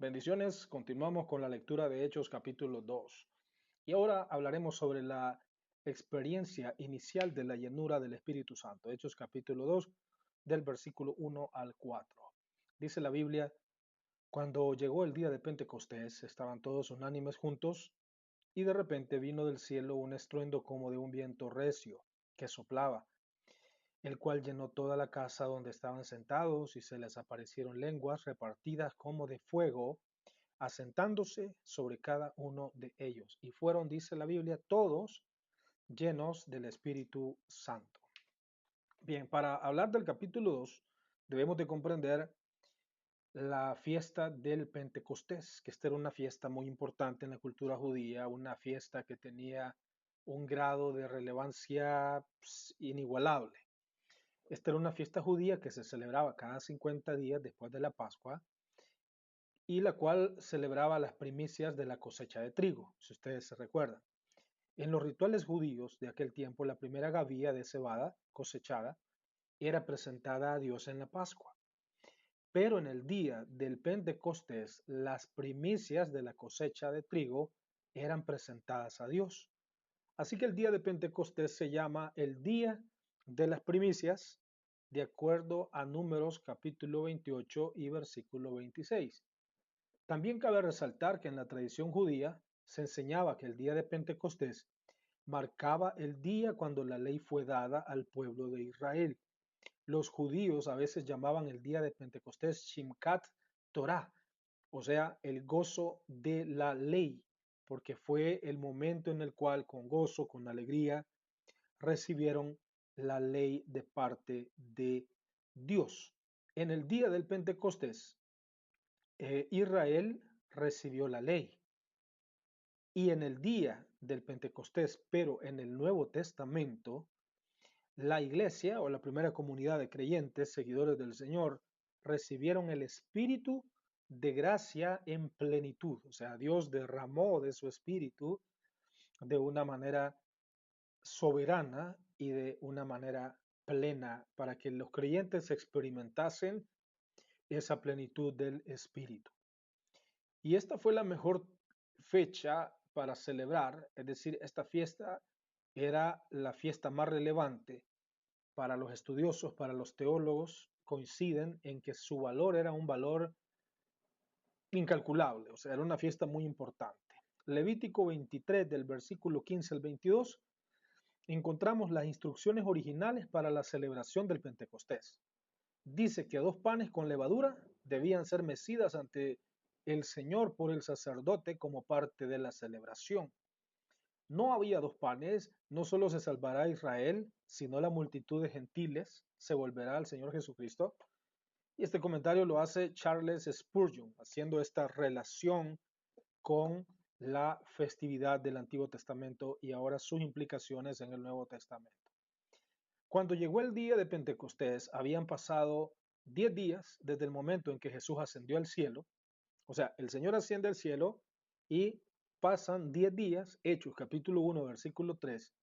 Bendiciones, continuamos con la lectura de Hechos capítulo 2. Y ahora hablaremos sobre la experiencia inicial de la llenura del Espíritu Santo. Hechos capítulo 2 del versículo 1 al 4. Dice la Biblia, cuando llegó el día de Pentecostés, estaban todos unánimes juntos y de repente vino del cielo un estruendo como de un viento recio que soplaba, el cual llenó toda la casa donde estaban sentados y se les aparecieron lenguas repartidas como de fuego asentándose sobre cada uno de ellos. Y fueron, dice la Biblia, todos llenos del Espíritu Santo. Bien, para hablar del capítulo 2, debemos de comprender la fiesta del Pentecostés, que esta era una fiesta muy importante en la cultura judía, una fiesta que tenía un grado de relevancia inigualable. Esta era una fiesta judía que se celebraba cada 50 días después de la Pascua y la cual celebraba las primicias de la cosecha de trigo, si ustedes se recuerdan. En los rituales judíos de aquel tiempo, la primera gavilla de cebada cosechada era presentada a Dios en la Pascua. Pero en el día del Pentecostés, las primicias de la cosecha de trigo eran presentadas a Dios. Así que el día de Pentecostés se llama el día de las primicias, de acuerdo a Números capítulo 28 y versículo 26. También cabe resaltar que en la tradición judía se enseñaba que el día de Pentecostés marcaba el día cuando la ley fue dada al pueblo de Israel. Los judíos a veces llamaban el día de Pentecostés Shimkat Torah, o sea, el gozo de la ley, porque fue el momento en el cual con gozo, con alegría, recibieron la ley de parte de Dios. En el día del Pentecostés, Israel recibió la ley. Y en el día del Pentecostés, pero en el Nuevo Testamento, la iglesia o la primera comunidad de creyentes, seguidores del Señor, recibieron el Espíritu de gracia en plenitud. O sea, Dios derramó de su Espíritu de una manera soberana y de una manera plena para que los creyentes experimentasen esa plenitud del Espíritu. Y esta fue la mejor fecha para celebrar, es decir, esta fiesta era la fiesta más relevante para los estudiosos, para los teólogos, coinciden en que su valor era un valor incalculable, o sea, era una fiesta muy importante. Levítico 23 del versículo 15 al 22 encontramos las instrucciones originales para la celebración del Pentecostés. Dice que 2 panes con levadura debían ser mecidas ante el Señor por el sacerdote como parte de la celebración. No había 2 panes, no solo se salvará a Israel, sino la multitud de gentiles se volverá al Señor Jesucristo. Y este comentario lo hace Charles Spurgeon, haciendo esta relación con la festividad del Antiguo Testamento y ahora sus implicaciones en el Nuevo Testamento. Cuando llegó el día de Pentecostés, habían pasado 10 días desde el momento en que Jesús ascendió al cielo. O sea, el Señor asciende al cielo y pasan 10 días, Hechos capítulo 1, versículo 3,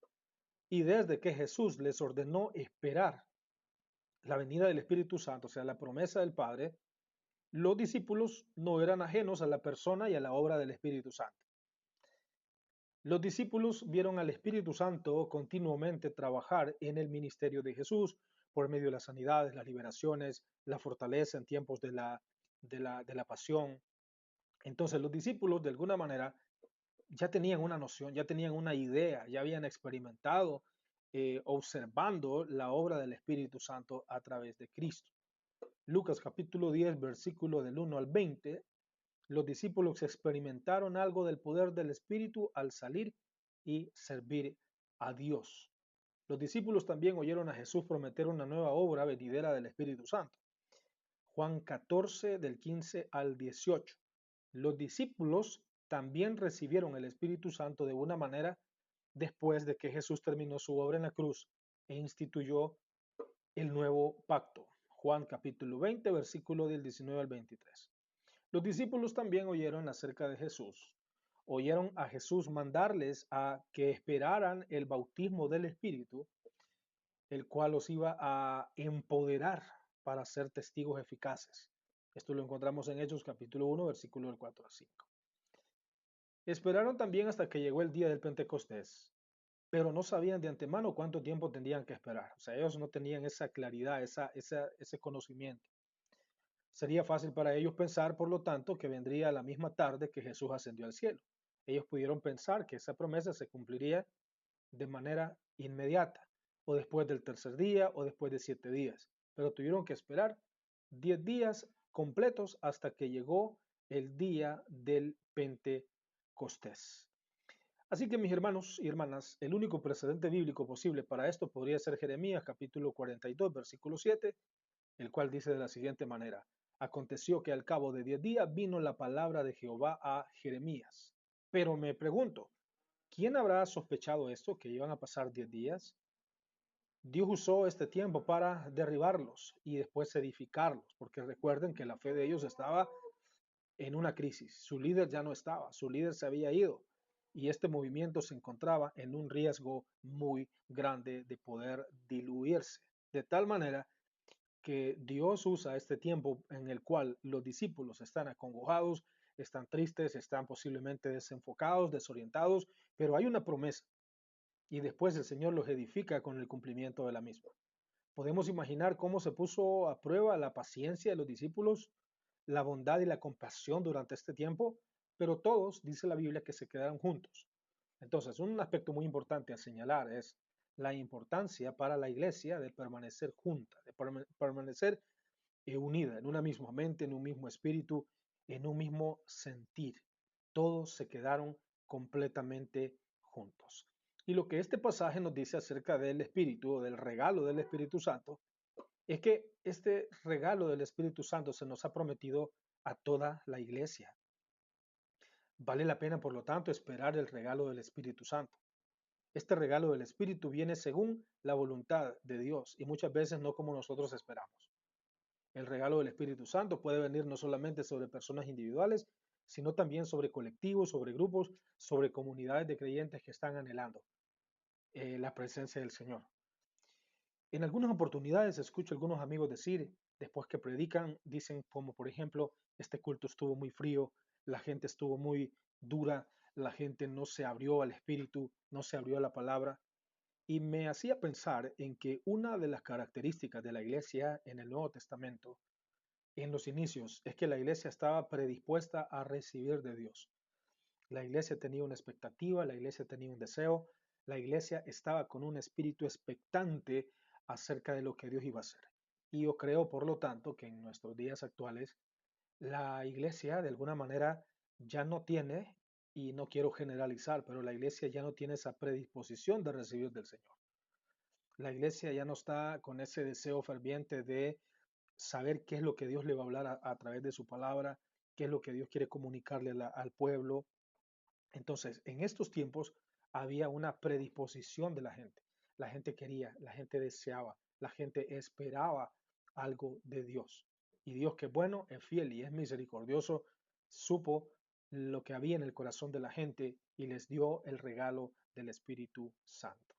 y desde que Jesús les ordenó esperar la venida del Espíritu Santo, o sea, la promesa del Padre, los discípulos no eran ajenos a la persona y a la obra del Espíritu Santo. Los discípulos vieron al Espíritu Santo continuamente trabajar en el ministerio de Jesús por medio de las sanidades, las liberaciones, la fortaleza en tiempos de la pasión. Entonces los discípulos de alguna manera ya tenían una noción, ya tenían una idea, ya habían experimentado observando la obra del Espíritu Santo a través de Cristo. Lucas capítulo 10, versículo del 1 al 20, los discípulos experimentaron algo del poder del Espíritu al salir y servir a Dios. Los discípulos también oyeron a Jesús prometer una nueva obra venidera del Espíritu Santo. Juan 14 del 15 al 18. Los discípulos también recibieron el Espíritu Santo de una manera después de que Jesús terminó su obra en la cruz e instituyó el nuevo pacto. Juan capítulo 20, versículo del 19 al 23. Los discípulos también oyeron acerca de Jesús. Oyeron a Jesús mandarles a que esperaran el bautismo del Espíritu, el cual los iba a empoderar para ser testigos eficaces Esto lo encontramos en Hechos capítulo 1, versículo del 4 al 5. Esperaron también hasta que llegó el día del Pentecostés, pero no sabían de antemano cuánto tiempo tendrían que esperar. O sea, ellos no tenían esa claridad, ese conocimiento. Sería fácil para ellos pensar, por lo tanto, que vendría la misma tarde que Jesús ascendió al cielo. Ellos pudieron pensar que esa promesa se cumpliría de manera inmediata, o después del tercer día, o después de 7 días, pero tuvieron que esperar 10 días completos hasta que llegó el día del Pentecostés. Así que mis hermanos y hermanas, el único precedente bíblico posible para esto podría ser Jeremías capítulo 42, versículo 7, el cual dice de la siguiente manera: aconteció que al cabo de 10 días vino la palabra de Jehová a Jeremías. Pero me pregunto, ¿quién habrá sospechado esto, que iban a pasar 10 días? Dios usó este tiempo para derribarlos y después edificarlos, porque recuerden que la fe de ellos estaba en una crisis. Su líder ya no estaba, su líder se había ido y este movimiento se encontraba en un riesgo muy grande de poder diluirse. De tal manera que Dios usa este tiempo en el cual los discípulos están acongojados, están tristes, están posiblemente desenfocados, desorientados, pero hay una promesa y después el Señor los edifica con el cumplimiento de la misma. Podemos imaginar cómo se puso a prueba la paciencia de los discípulos, la bondad y la compasión durante este tiempo, pero todos, dice la Biblia, que se quedaron juntos. Entonces, un aspecto muy importante a señalar es la importancia para la iglesia de permanecer junta, de permanecer unida en una misma mente, en un mismo espíritu, en un mismo sentir. Todos se quedaron completamente juntos. Y lo que este pasaje nos dice acerca del Espíritu o del regalo del Espíritu Santo es que este regalo del Espíritu Santo se nos ha prometido a toda la iglesia. Vale la pena, por lo tanto, esperar el regalo del Espíritu Santo. Este regalo del Espíritu viene según la voluntad de Dios y muchas veces no como nosotros esperamos. El regalo del Espíritu Santo puede venir no solamente sobre personas individuales, sino también sobre colectivos, sobre grupos, sobre comunidades de creyentes que están anhelando la presencia del Señor. En algunas oportunidades escucho a algunos amigos decir, después que predican, dicen como por ejemplo, este culto estuvo muy frío, la gente estuvo muy dura, la gente no se abrió al Espíritu, no se abrió a la palabra. Y me hacía pensar en que una de las características de la iglesia en el Nuevo Testamento, en los inicios, es que la iglesia estaba predispuesta a recibir de Dios. La iglesia tenía una expectativa, la iglesia tenía un deseo, la iglesia estaba con un espíritu expectante acerca de lo que Dios iba a hacer. Y yo creo, por lo tanto, que en nuestros días actuales, la iglesia de alguna manera ya no tiene, y no quiero generalizar, pero la iglesia ya no tiene esa predisposición de recibir del Señor. La iglesia ya no está con ese deseo ferviente de saber qué es lo que Dios le va a hablar a través de su palabra, qué es lo que Dios quiere comunicarle al pueblo. Entonces, en estos tiempos había una predisposición de la gente. La gente quería, la gente deseaba, la gente esperaba algo de Dios. Y Dios, que es bueno, es fiel y es misericordioso, supo lo que había en el corazón de la gente y les dio el regalo del Espíritu Santo.